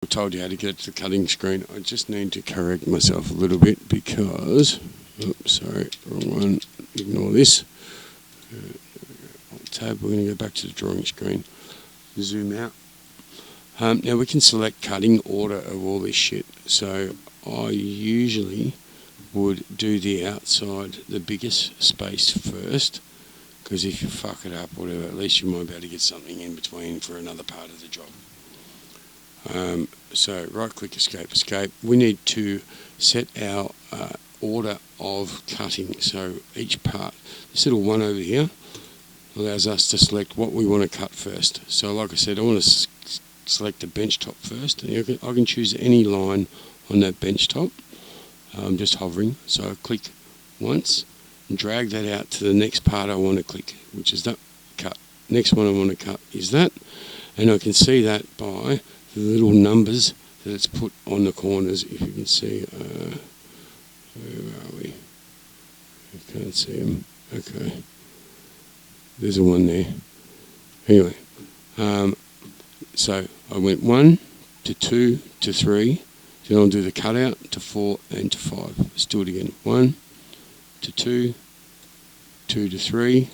I told you how to get to the cutting screen. I just need to correct myself a little bit because, oops, sorry, wrong one, ignore this. Tab, we're going to go back to the drawing screen, zoom out. Now we can select cutting order of all this shit. So I usually would do the outside, the biggest space first, because if you fuck it up, whatever, at least you might be able to get something in between for another part of the job. So right click, escape, escape. We need to set our order of cutting. So each part, this little one over here allows us to select what we want to cut first. So like I said, I want to select the bench top first. And I can choose any line on that bench top. I'm just hovering. So I click once and drag that out to the next part I want to click, which is that cut. Next one I want to cut is that. And I can see that by the little numbers that it's put on the corners. If you can see, where are we? I can't see them. Okay. There's a one there. Anyway, so I went 1 to 2 to 3. Then I'll do the cutout to 4 and to 5. Let's do it again. 1 to 2, 2 to 3,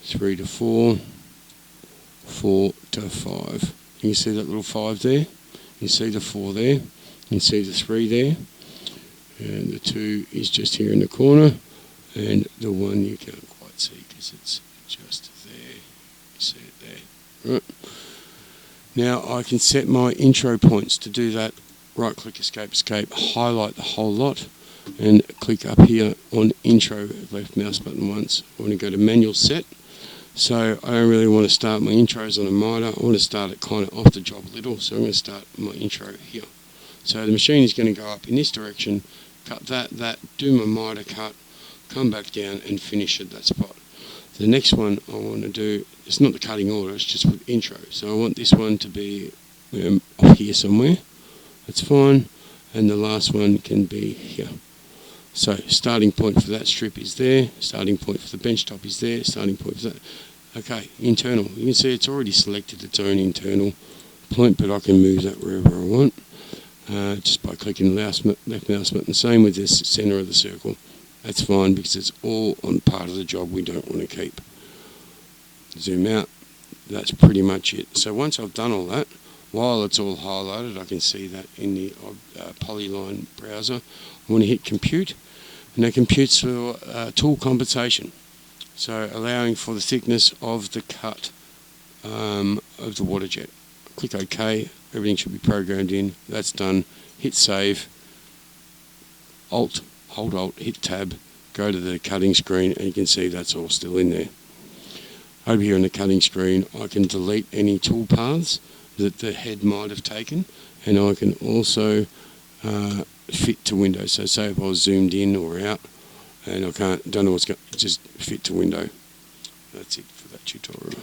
3 to 4, 4 to 5. You can see that little 5 there. You can see the 4 there. You can see the 3 there. And the 2 is just here in the corner. And the 1 you can't quite see because it's just there. You see it there. Right. Now I can set my intro points. To do that, right click, escape, escape, highlight the whole lot and click up here on intro, left mouse button once. I want to go to manual set. So I don't really want to start my intros on a miter. I want to start it kind of off the job a little. So I'm going to start my intro here. So the machine is going to go up in this direction, cut that, do my miter cut, come back down and finish at that spot. The next one I want to do, it's not the cutting order, it's just with intro. So I want this one to be off here somewhere. That's fine. And the last one can be here. So starting point for that strip is there, starting point for the bench top is there, starting point for that. Okay, internal. You can see it's already selected its own internal point, but I can move that wherever I want just by clicking left mouse button. Same with this center of the circle. That's fine because it's all on part of the job we don't want to keep. Zoom out. That's pretty much it. So once I've done all that, while it's all highlighted, I can see that in the Polyline browser. I want to hit compute, and that computes for tool compensation. So allowing for the thickness of the cut of the Waterjet. Click OK, everything should be programmed in. That's done. Hit save, hold Alt, hit tab, go to the cutting screen, and you can see that's all still in there. Over here on the cutting screen, I can delete any tool paths that the head might have taken, and I can also fit to window. So say if I was zoomed in or out and I don't know what's going, just fit to window. That's it for that tutorial.